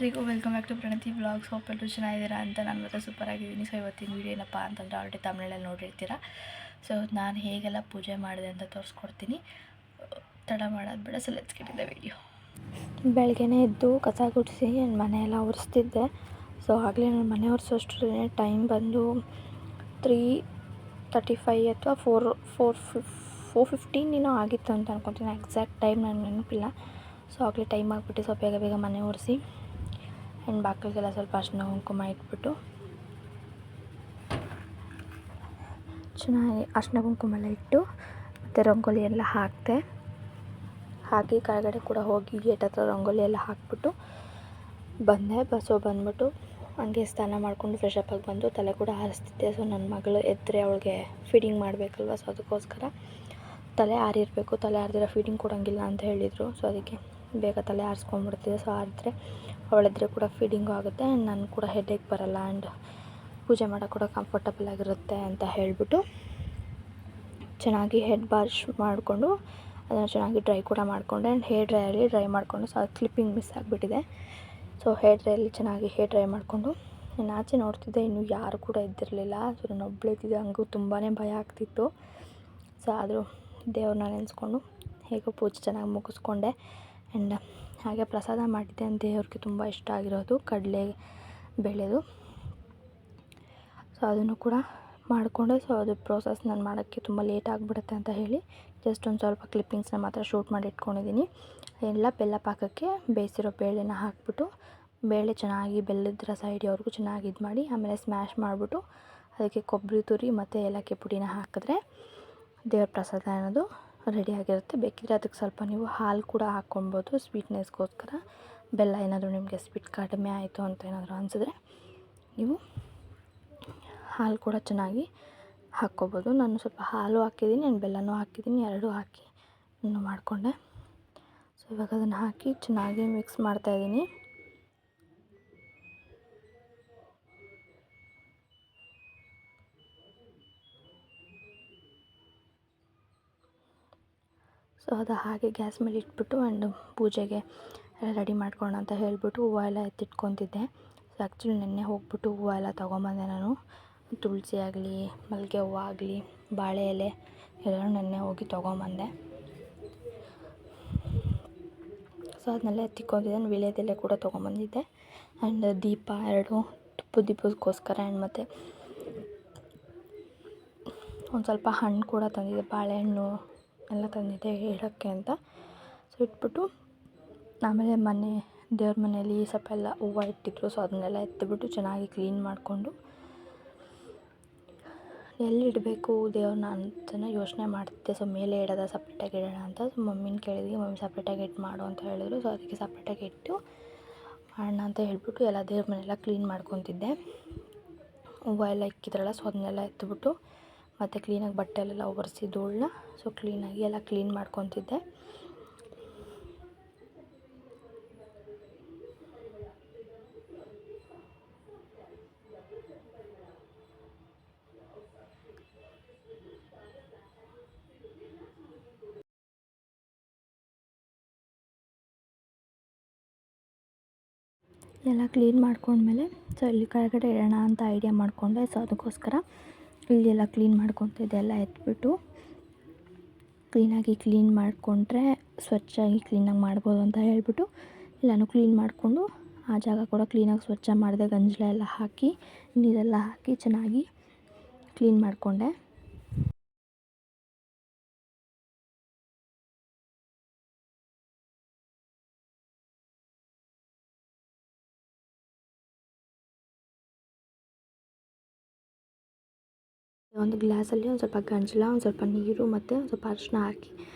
ಎಲ್ರಿಗೂ welcome back to Pranati vlogs. Hope ಎಲ್ಲರೂ ಚೆನ್ನಾಗಿದ್ದೀರಾ ಅಂತ. ನಾನು ಮಾತ್ರ ಸೂಪರ್ ಆಗಿದ್ದೀನಿ. ಸೊ ಇವತ್ತಿನ ವೀಡಿಯೋ ಏನಪ್ಪ ಅಂತಂದರೆ ಆಲ್ರೆಡಿ ತಮಿಳಲ್ಲಿ ನೋಡಿರ್ತೀರ. ಸೊ ನಾನು ಹೇಗೆಲ್ಲ ಪೂಜೆ ಮಾಡಿದೆ ಅಂತ ತೋರಿಸ್ಕೊಡ್ತೀನಿ. ತಡ ಮಾಡೋದು ಬೇಡ. So let's get in the video. ಬೆಳಗ್ಗೆನೇ ಎದ್ದು ಕಸ ಗುಡಿಸಿ ಮನೆಯೆಲ್ಲ ಒರೆಸ್ತಿದ್ದೆ. ಸೊ ಆಗಲೇ ನಾನು ಮನೆ ಒರೆಸೋಷ್ಟ್ರಲ್ಲೇ ಟೈಮ್ ಬಂದು 3:35 ಅಥವಾ 4:15 ಏನೋ ಆಗಿತ್ತು ಅಂತ ಅನ್ಕೊತೀನಿ. ಎಕ್ಸಾಕ್ಟ್ ಟೈಮ್ ನನಗೆ ನೆನಪಿಲ್ಲ. ಸೊ ಆಗಲೇ ಟೈಮ್ ಆಗಿಬಿಟ್ಟು ಸ್ವಲ್ಪ ಬೇಗ ಮನೆ ಒರೆಸಿ ಆ್ಯಂಡ್ ಬಾಗಿಲಿಗೆಲ್ಲ ಸ್ವಲ್ಪ ಅರಿಶಿನ ಕುಂಕುಮ ಇಟ್ಬಿಟ್ಟು ಚೆನ್ನಾಗಿ ಅರಿಶಿನ ಕುಂಕುಮ ಎಲ್ಲ ಇಟ್ಟು ಮತ್ತು ರಂಗೋಲಿ ಎಲ್ಲ ಹಾಕಿ ಕೆಳಗಡೆ ಕೂಡ ಹೋಗಿ ಗೇಟ್ ಹತ್ರ ರಂಗೋಲಿ ಎಲ್ಲ ಹಾಕ್ಬಿಟ್ಟು ಬಂದೆ. ಬಂದ್ಬಿಟ್ಟು ಹಂಗೆ ಸ್ನಾನ ಮಾಡಿಕೊಂಡು ಫ್ರೆಶ್ ಅಪ್ ಆಗಿ ಬಂದು ತಲೆ ಕೂಡ ಆರಿಸ್ತಿದ್ದೆ. ಸೊ ನನ್ನ ಮಗಳು ಎದ್ದರೆ ಅವಳಿಗೆ ಫೀಡಿಂಗ್ ಮಾಡಬೇಕಲ್ವ. ಸೊ ಅದಕ್ಕೋಸ್ಕರ ತಲೆ ಆರಿರಬೇಕು, ತಲೆ ಆರಿದ್ರೆ ಫೀಡಿಂಗ್ ಕೊಡೋಂಗಿಲ್ಲ ಅಂತ ಹೇಳಿದರು. ಸೊ ಅದಕ್ಕೆ ಬೇಗ ತಲೆ ಆರಿಸ್ಕೊಂಡ್ಬಿಡ್ತಿದ್ದೆ. ಸೊ ಆರಿದ್ರೆ ಅವಳಿದ್ರೆ ಕೂಡ ಫೀಡಿಂಗು ಆಗುತ್ತೆ ಆ್ಯಂಡ್ ನಾನು ಕೂಡ ಹೆಡ್ಏಕ್ ಬರೋಲ್ಲ ಆ್ಯಂಡ್ ಪೂಜೆ ಮಾಡೋಕ್ಕೆ ಕೂಡ ಕಂಫರ್ಟಬಲ್ ಆಗಿರುತ್ತೆ ಅಂತ ಹೇಳಿಬಿಟ್ಟು ಚೆನ್ನಾಗಿ ಹೆಡ್ ವಾಶ್ ಮಾಡಿಕೊಂಡು ಅದನ್ನು ಚೆನ್ನಾಗಿ ಡ್ರೈ ಕೂಡ ಮಾಡಿಕೊಂಡೆ ಆ್ಯಂಡ್ ಹೇರ್ ಡ್ರೈಯಲ್ಲಿ ಡ್ರೈ ಮಾಡಿಕೊಂಡು. ಸೊ ಅದು ಕ್ಲಿಪ್ಪಿಂಗ್ ಮಿಸ್ ಆಗಿಬಿಟ್ಟಿದೆ. ಸೊ ಹೇರ್ ಡ್ರೈಯಲ್ಲಿ ಚೆನ್ನಾಗಿ ಹೇರ್ ಡ್ರೈ ಮಾಡಿಕೊಂಡು ನಾನು ಆಚೆ ನೋಡ್ತಿದ್ದೆ, ಇನ್ನೂ ಯಾರು ಕೂಡ ಇದ್ದಿರಲಿಲ್ಲ. ಸೊ ನಾನು ಒಬ್ಬಳೇ ಇದ್ದಿದ್ದೆ. ಹಂಗೂ ತುಂಬಾ ಭಯ ಆಗ್ತಿತ್ತು. ಸೊ ಆದರೂ ದೇವ್ರನ್ನ ನೆನೆಸ್ಕೊಂಡು ಹೇಗೋ ಪೂಜೆ ಚೆನ್ನಾಗಿ ಮುಗಿಸ್ಕೊಂಡೆ. ಆ್ಯಂಡ್ ಹಾಗೆ ಪ್ರಸಾದ ಮಾಡಿದ್ದೆ. ದೇವ್ರಿಗೆ ತುಂಬ ಇಷ್ಟ ಆಗಿರೋದು ಕಡಲೆ ಬೇಳೆದು. ಸೊ ಅದನ್ನು ಕೂಡ ಮಾಡಿಕೊಂಡೆ. ಸೊ ಅದು ಪ್ರೋಸೆಸ್ ನಾನು ಮಾಡೋಕ್ಕೆ ತುಂಬ ಲೇಟ್ ಆಗಿಬಿಡುತ್ತೆ ಅಂತ ಹೇಳಿ ಜಸ್ಟ್ ಒಂದು ಸ್ವಲ್ಪ ಕ್ಲಿಪ್ಪಿಂಗ್ಸ್ನ ಮಾತ್ರ ಶೂಟ್ ಮಾಡಿ ಇಟ್ಕೊಂಡಿದ್ದೀನಿ. ಎಲ್ಲ ಬೆಲ್ಲ ಪಾಕಕ್ಕೆ ಬೇಯಿಸಿರೋ ಬೇಳೆನ ಹಾಕ್ಬಿಟ್ಟು ಬೇಳೆ ಚೆನ್ನಾಗಿ ಬೆಲ್ಲದ ರಸ ಹಿಡಿಯೋವರೆಗೂ ಚೆನ್ನಾಗಿ ಇದು ಮಾಡಿ ಆಮೇಲೆ ಸ್ಮ್ಯಾಶ್ ಮಾಡಿಬಿಟ್ಟು ಅದಕ್ಕೆ ಕೊಬ್ಬರಿ ತುರಿ ಮತ್ತು ಏಲಕ್ಕಿ ಪುಡಿನ ಹಾಕಿದ್ರೆ ದೇವ್ರ ಪ್ರಸಾದ ಅನ್ನೋದು ರೆಡಿಯಾಗಿರುತ್ತೆ. ಬೇಕಿದ್ರೆ ಅದಕ್ಕೆ ಸ್ವಲ್ಪ ನೀವು ಹಾಲು ಕೂಡ ಹಾಕ್ಕೊಳ್ಬೋದು ಸ್ವೀಟ್ನೆಸ್ಗೋಸ್ಕರ. ಬೆಲ್ಲ ಏನಾದರೂ ನಿಮಗೆ ಸ್ವೀಟ್ ಕಡಿಮೆ ಆಯಿತು ಅಂತ ಏನಾದರೂ ಅನಿಸಿದ್ರೆ ನೀವು ಹಾಲು ಕೂಡ ಚೆನ್ನಾಗಿ ಹಾಕ್ಕೊಬೋದು. ನಾನು ಸ್ವಲ್ಪ ಹಾಲು ಹಾಕಿದ್ದೀನಿ ಆ್ಯಂಡ್ ಬೆಲ್ಲನೂ ಹಾಕಿದ್ದೀನಿ, ಎರಡೂ ಹಾಕಿ ಇನ್ನೂ ಮಾಡಿಕೊಂಡೆ. ಸೊ ಇವಾಗ ಅದನ್ನು ಹಾಕಿ ಚೆನ್ನಾಗಿ ಮಿಕ್ಸ್ ಮಾಡ್ತಾಯಿದ್ದೀನಿ. ಸೊ ಅದು ಹಾಗೆ ಗ್ಯಾಸ್ ಮೇಲೆ ಇಟ್ಬಿಟ್ಟು ಆ್ಯಂಡ್ ಪೂಜೆಗೆ ಎಲ್ಲ ರೆಡಿ ಮಾಡ್ಕೊಳ್ಳೋಣ ಅಂತ ಹೇಳಿಬಿಟ್ಟು ಹೂವು ಎಲ್ಲ ಎತ್ತಿಟ್ಕೊತಿದ್ದೆ. ಸೊ ಆ್ಯಕ್ಚುಲಿ ನೆನ್ನೆ ಹೋಗ್ಬಿಟ್ಟು ಹೂವು ಎಲ್ಲ ತೊಗೊಂಬಂದೆ ನಾನು. ತುಳಸಿ ಆಗಲಿ, ಮಲ್ಲಿಗೆ ಹೂವು ಆಗಲಿ, ಬಾಳೆ ಎಲೆ ಎಲ್ಲರೂ ನೆನ್ನೆ ಹೋಗಿ ತೊಗೊಂಬಂದೆ. ಸೊ ಅದನ್ನೆಲ್ಲ ಎತ್ತಿಕ್ಕೊತಿದ್ದೆ. ವೀಳ್ಯದೆಲೆ ಕೂಡ ತೊಗೊಂಬಂದಿದ್ದೆ ಆ್ಯಂಡ್ ದೀಪ 2 ತುಪ್ಪದ ದೀಪಕ್ಕೋಸ್ಕರ ಆ್ಯಂಡ್ ಮತ್ತು ಒಂದು ಸ್ವಲ್ಪ ಹಣ್ಣು ಕೂಡ ತಂದಿದ್ದೆ, ಬಾಳೆಹಣ್ಣು ಎಲ್ಲ ತಂದಿದ್ದೆ ಇಡೋಕ್ಕೆ ಅಂತ. ಸೊ ಇಟ್ಬಿಟ್ಟು ಆಮೇಲೆ ದೇವ್ರ ಮನೆಯಲ್ಲಿ ಸ್ವಲ್ಪ ಎಲ್ಲ ಹೂವು ಇಟ್ಟಿದ್ರು. ಸೊ ಅದನ್ನೆಲ್ಲ ಎತ್ತಿಬಿಟ್ಟು ಚೆನ್ನಾಗಿ ಕ್ಲೀನ್ ಮಾಡಿಕೊಂಡು ಎಲ್ಲಿಡಬೇಕು ದೇವ್ರನ್ನ ಅಂತ ಯೋಚನೆ ಮಾಡ್ತಿದ್ದೆ. ಸೊ ಮೇಲೆ ಇಡೋದ ಸಪ್ರೇಟಾಗಿ ಇಡೋಣ ಅಂತ. ಸೊ ಮಮ್ಮಿನ ಕೇಳಿದ್ವಿ, ಮಮ್ಮಿ ಸಪ್ರೇಟಾಗಿ ಇಟ್ಟು ಮಾಡು ಅಂತ ಹೇಳಿದ್ರು. ಸೊ ಅದಕ್ಕೆ ಸಪ್ರೇಟಾಗಿ ಇಟ್ಟು ಮಾಡೋಣ ಅಂತ ಹೇಳ್ಬಿಟ್ಟು ಎಲ್ಲ ದೇವ್ರ ಮನೆಯೆಲ್ಲ ಕ್ಲೀನ್ ಮಾಡ್ಕೊತಿದ್ದೆ. ಹೂವು ಎಲ್ಲ ಇಕ್ಕಿದ್ರಲ್ಲ, ಸೊ ಅದನ್ನೆಲ್ಲ ಎತ್ತಿಬಿಟ್ಟು ಮತ್ತು ಕ್ಲೀನಾಗಿ ಬಟ್ಟೆಲೆಲ್ಲ ಒರೆಸಿ ಧೂಳನ್ನ ಸೊ ಕ್ಲೀನಾಗಿ ಎಲ್ಲ ಕ್ಲೀನ್ ಮಾಡ್ಕೊತಿದ್ದೆ. ಎಲ್ಲ ಕ್ಲೀನ್ ಮಾಡ್ಕೊಂಡ್ಮೇಲೆ ಸೊ ಇಲ್ಲಿ ಕೆಳಗಡೆ ಇಡೋಣ ಅಂತ ಐಡಿಯಾ ಮಾಡಿಕೊಂಡೆ. ಸೊ ಅದಕ್ಕೋಸ್ಕರ ಇಲ್ಲೆಲ್ಲ ಕ್ಲೀನ್ ಮಾಡ್ಕೊತಿದ್ದೆ. ಎಲ್ಲ ಎತ್ಬಿಟ್ಟು ಕ್ಲೀನಾಗಿ ಕ್ಲೀನ್ ಮಾಡಿಕೊಂಡ್ರೆ ಸ್ವಚ್ಛಾಗಿ ಕ್ಲೀನಾಗಿ ಮಾಡ್ಬೋದು ಅಂತ ಹೇಳ್ಬಿಟ್ಟು ಎಲ್ಲನೂ ಕ್ಲೀನ್ ಮಾಡಿಕೊಂಡು ಆ ಜಾಗ ಕೂಡ ಕ್ಲೀನಾಗಿ ಸ್ವಚ್ಛ ಮಾಡಿದೆ. ಗಂಜಲ ಎಲ್ಲ ಹಾಕಿ ನೀರೆಲ್ಲ ಹಾಕಿ ಚೆನ್ನಾಗಿ ಕ್ಲೀನ್ ಮಾಡಿಕೊಂಡೆ. ಒಂದು ಗ್ಲಾಸಲ್ಲಿ ಒಂದು ಸ್ವಲ್ಪ ಗಂಜಲ, ಒಂದು ಸ್ವಲ್ಪ ನೀರು ಮತ್ತು ಒಂದು ಸ್ವಲ್ಪ ಅರಿಶಿನ ಹಾಕಿ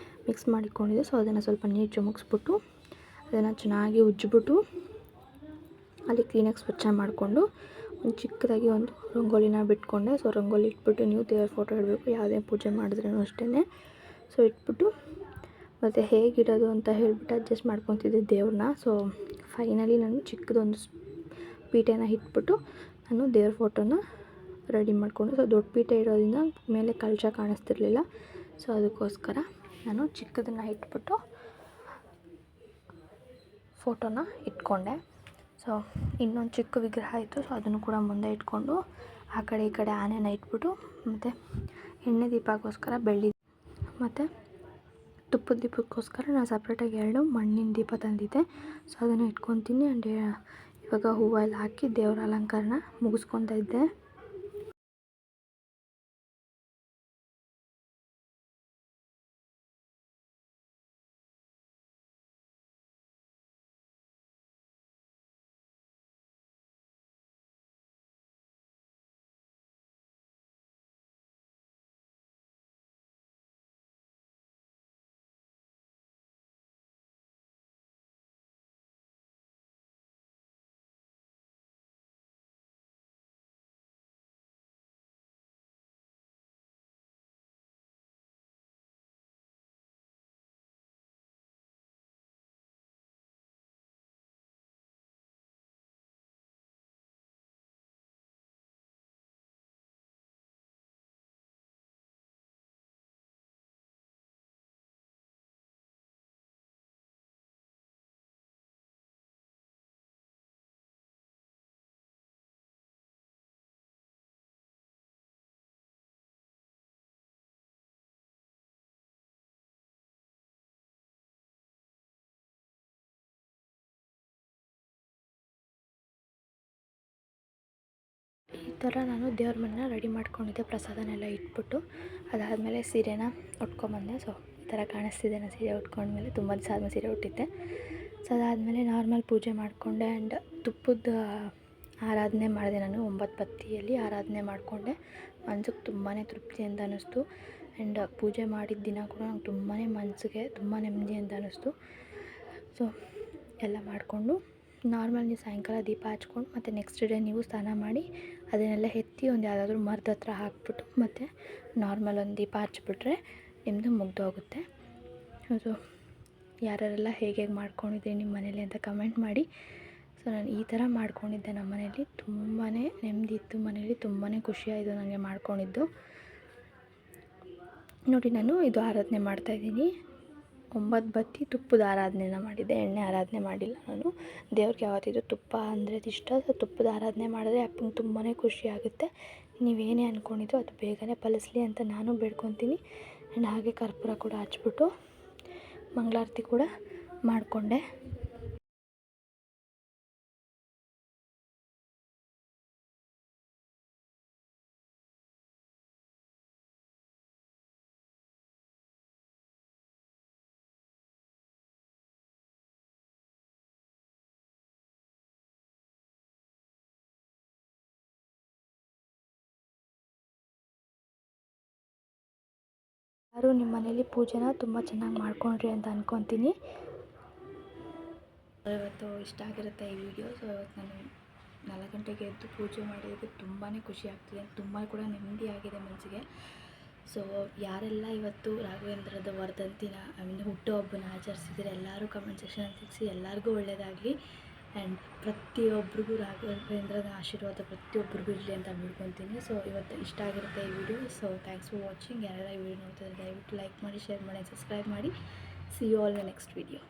ಮಿಕ್ಸ್ ಮಾಡಿಕೊಂಡಿದ್ದೆ. ಸೊ ಅದನ್ನು ಸ್ವಲ್ಪ ನೀರು ಚಿಮುಕ್ಸ್ಬಿಟ್ಟು ಅದನ್ನು ಚೆನ್ನಾಗಿ ಉಜ್ಜಿಬಿಟ್ಟು ಅಲ್ಲಿ ಕ್ಲೀನಾಗಿ ಸ್ವಚ್ಛ ಮಾಡಿಕೊಂಡು ಒಂದು ಚಿಕ್ಕದಾಗಿ ಒಂದು ರಂಗೋಲಿನ ಬಿಟ್ಕೊಂಡೆ. ಸೊ ರಂಗೋಲಿ ಇಟ್ಬಿಟ್ಟು ನೀವು ದೇವ್ರ ಫೋಟೋ ಇಡಬೇಕು, ಯಾವುದೇ ಪೂಜೆ ಮಾಡಿದ್ರೂ ಅಷ್ಟೇ. ಸೊ ಇಟ್ಬಿಟ್ಟು ಮತ್ತು ಹೇಗಿಡೋದು ಅಂತ ಹೇಳಿಬಿಟ್ಟು ಅಡ್ಜಸ್ಟ್ ಮಾಡ್ಕೊತಿದ್ದೆ ದೇವ್ರನ್ನ. ಸೊ ಫೈನಲಿ ನಾನು ಚಿಕ್ಕದೊಂದು ಪೀಠೆನ ಇಟ್ಬಿಟ್ಟು ನಾನು ದೇವ್ರ ಫೋಟೋನ ರೆಡಿ ಮಾಡಿಕೊಂಡು. ಸೊ ದೊಡ್ಡ ಪೀಠೆ ಇರೋದ್ರಿಂದ ಮೇಲೆ ಕಳಶ ಕಾಣಿಸ್ತಿರ್ಲಿಲ್ಲ. ಸೊ ಅದಕ್ಕೋಸ್ಕರ ನಾನು ಚಿಕ್ಕದನ್ನು ಇಟ್ಬಿಟ್ಟು ಫೋಟೋನ ಇಟ್ಕೊಂಡೆ. ಸೊ ಸೊ ಇನ್ನೊಂದು ಚಿಕ್ಕ ವಿಗ್ರಹ ಇತ್ತು, ಸೊ ಅದನ್ನು ಕೂಡ ಮುಂದೆ ಇಟ್ಕೊಂಡು ಆ ಕಡೆ ಈ ಕಡೆ ಆನೆನ ಇಟ್ಬಿಟ್ಟು, ಮತ್ತು ಎಣ್ಣೆ ದೀಪಕ್ಕೋಸ್ಕರ ಬೆಳ್ಳಿ ಮತ್ತು ತುಪ್ಪದ ದೀಪಕ್ಕೋಸ್ಕರ ನಾನು ಸಪ್ರೇಟಾಗಿ 2 ಮಣ್ಣಿನ ದೀಪ ತಂದಿದ್ದೆ. ಸೊ ಅದನ್ನು ಇಟ್ಕೊತೀನಿ. ಆ್ಯಂಡ್ ಇವಾಗ ಹೂವೆಲ್ಲ ಹಾಕಿ ದೇವರ ಅಲಂಕಾರನ ಮುಗಿಸ್ಕೊತಾ ಇದ್ದೆ. ಈ ಥರ ನಾನು ದೇವ್ರ ಮನೆನ ರೆಡಿ ಮಾಡ್ಕೊಂಡಿದ್ದೆ, ಪ್ರಸಾದನೆಲ್ಲ ಇಟ್ಬಿಟ್ಟು. ಅದಾದಮೇಲೆ ಸೀರೆನ ಉಟ್ಕೊಂಬಂದೆ. ಸೊ ಈ ಥರ ಕಾಣಿಸ್ತಿದೆ. ನಾನು ಸೀರೆ ಉಟ್ಕೊಂಡ್ಮೇಲೆ ತುಂಬ ದಿವಸ ಆದಮೇಲೆ ಸೀರೆ ಉಟ್ಟಿದ್ದೆ. ಸೊ ಅದಾದಮೇಲೆ ನಾರ್ಮಲ್ ಪೂಜೆ ಮಾಡಿಕೊಂಡೆ. ಆ್ಯಂಡ್ ತುಪ್ಪದ ಆರಾಧನೆ ಮಾಡಿದೆ. ನಾನು 9 ಬತ್ತಿಯಲ್ಲಿ ಆರಾಧನೆ ಮಾಡಿಕೊಂಡೆ. ಮನ್ಸಿಗೆ ತುಂಬಾ ತೃಪ್ತಿ ಅಂತ ಅನ್ನಿಸ್ತು. ಆ್ಯಂಡ್ ಪೂಜೆ ಮಾಡಿದ ದಿನ ಕೂಡ ನಂಗೆ ತುಂಬಾ ಮನಸ್ಸಿಗೆ ತುಂಬ ನೆಮ್ಮದಿ ಅಂತ ಅನ್ನಿಸ್ತು. ಸೊ ಎಲ್ಲ ಮಾಡಿಕೊಂಡು ನಾರ್ಮಲ್ ನೀವು ಸಾಯಂಕಾಲ ದೀಪ ಹಚ್ಕೊಂಡು ಮತ್ತು ನೆಕ್ಸ್ಟ್ ಡೇ ನೀವು ಸ್ನಾನ ಮಾಡಿ ಅದನ್ನೆಲ್ಲ ಎತ್ತಿ ಒಂದು ಯಾವುದಾದ್ರೂ ಮರದ ಹತ್ರ ಹಾಕ್ಬಿಟ್ಟು ಮತ್ತು ನಾರ್ಮಲ್ ಒಂದು ದೀಪ ಹಚ್ಬಿಟ್ರೆ ನಿಮ್ಮದು ಮುಗ್ದೋಗುತ್ತೆ. ಸೊ ಯಾರ್ಯಾರೆಲ್ಲ ಹೇಗೆ ಮಾಡ್ಕೊಂಡಿದ್ದೀರಿ ನಿಮ್ಮ ಮನೇಲಿ ಅಂತ ಕಮೆಂಟ್ ಮಾಡಿ. ಸೊ ನಾನು ಈ ಥರ ಮಾಡ್ಕೊಂಡಿದ್ದೆ ನಮ್ಮ ಮನೇಲಿ. ತುಂಬಾ ನೆಮ್ಮದಿ ಇತ್ತು ಮನೇಲಿ, ತುಂಬಾ ಖುಷಿಯಾಯಿತು ನನಗೆ ಮಾಡ್ಕೊಂಡಿದ್ದು. ನೋಡಿ, ನಾನು ಇದು ಆರಾಧನೆ ಮಾಡ್ತಾಯಿದ್ದೀನಿ. 9 ಬತ್ತಿ ತುಪ್ಪದ ಆರಾಧನೆನ ಮಾಡಿದ್ದೆ, ಎಣ್ಣೆ ಆರಾಧನೆ ಮಾಡಿಲ್ಲ ನಾನು. ದೇವ್ರಿಗೆ ಯಾವತ್ತಿದ್ರು ತುಪ್ಪ ಅಂದರೆ ಇಷ್ಟ. ಸೊ ತುಪ್ಪದ ಆರಾಧನೆ ಮಾಡಿದ್ರೆ ಅಪ್ಪಂಗೆ ತುಂಬಾ ಖುಷಿ ಆಗುತ್ತೆ. ನೀವೇನೇ ಅಂದ್ಕೊಂಡಿದ್ರು ಅದು ಬೇಗನೆ ಫಲಿಸ್ಲಿ ಅಂತ ನಾನು ಬೇಡ್ಕೊತೀನಿ. ಆ್ಯಂಡ್ ಹಾಗೆ ಕರ್ಪೂರ ಕೂಡ ಹಚ್ಬಿಟ್ಟು ಮಂಗಳಾರತಿ ಕೂಡ ಮಾಡಿಕೊಂಡೆ. ಯಾರು ನಿಮ್ಮ ಮನೇಲಿ ಪೂಜೆನ ತುಂಬ ಚೆನ್ನಾಗಿ ಮಾಡ್ಕೊಂಡ್ರಿ ಅಂತ ಅಂದ್ಕೊತೀನಿ. ಇವತ್ತು ಇಷ್ಟ ಆಗಿರುತ್ತೆ ಈ ವಿಡಿಯೋ. ಸೊ ಇವತ್ತು ನಾನು 4 ಗಂಟೆಗೆ ಎದ್ದು ಪೂಜೆ ಮಾಡಿದ್ದಕ್ಕೆ ತುಂಬಾ ಖುಷಿ ಆಗ್ತಿದೆ, ತುಂಬ ಕೂಡ ನೆಮ್ಮದಿ ಆಗಿದೆ ಮನಸ್ಸಿಗೆ. ಸೊ ಯಾರೆಲ್ಲ ಇವತ್ತು ರಾಘವೇಂದ್ರದ ವರ್ಧಂತಿನ ಹುಟ್ಟುಹಬ್ಬನ ಆಚರಿಸಿದರೆ ಎಲ್ಲರೂ ಕಮೆಂಟ್ ಸೆಕ್ಷನಲ್ಲಿ ತಿಳಿಸಿ. ಎಲ್ಲರಿಗೂ ಒಳ್ಳೆಯದಾಗಲಿ. ಆ್ಯಂಡ್ ಪ್ರತಿಯೊಬ್ಬರಿಗೂ ರಾಘವೇಂದ್ರದ ಆಶೀರ್ವಾದ ಪ್ರತಿಯೊಬ್ಬರಿಗೂ ಇರಲಿ ಅಂತ ಬೇಡ್ಕೊತೀನಿ. ಸೊ ಇವತ್ತು ಇಷ್ಟ ಆಗಿರುತ್ತೆ ಈ video. So thanks for watching. ಯಾರೆಲ್ಲ ಈ ವಿಡಿಯೋ ನೋಡ್ತಿದ್ದಾರೆ ದಯವಿಟ್ಟು ಲೈಕ್ ಮಾಡಿ, ಶೇರ್ ಮಾಡಿ, ಸಬ್ಸ್ಕ್ರೈಬ್ ಮಾಡಿ. See you all the next video.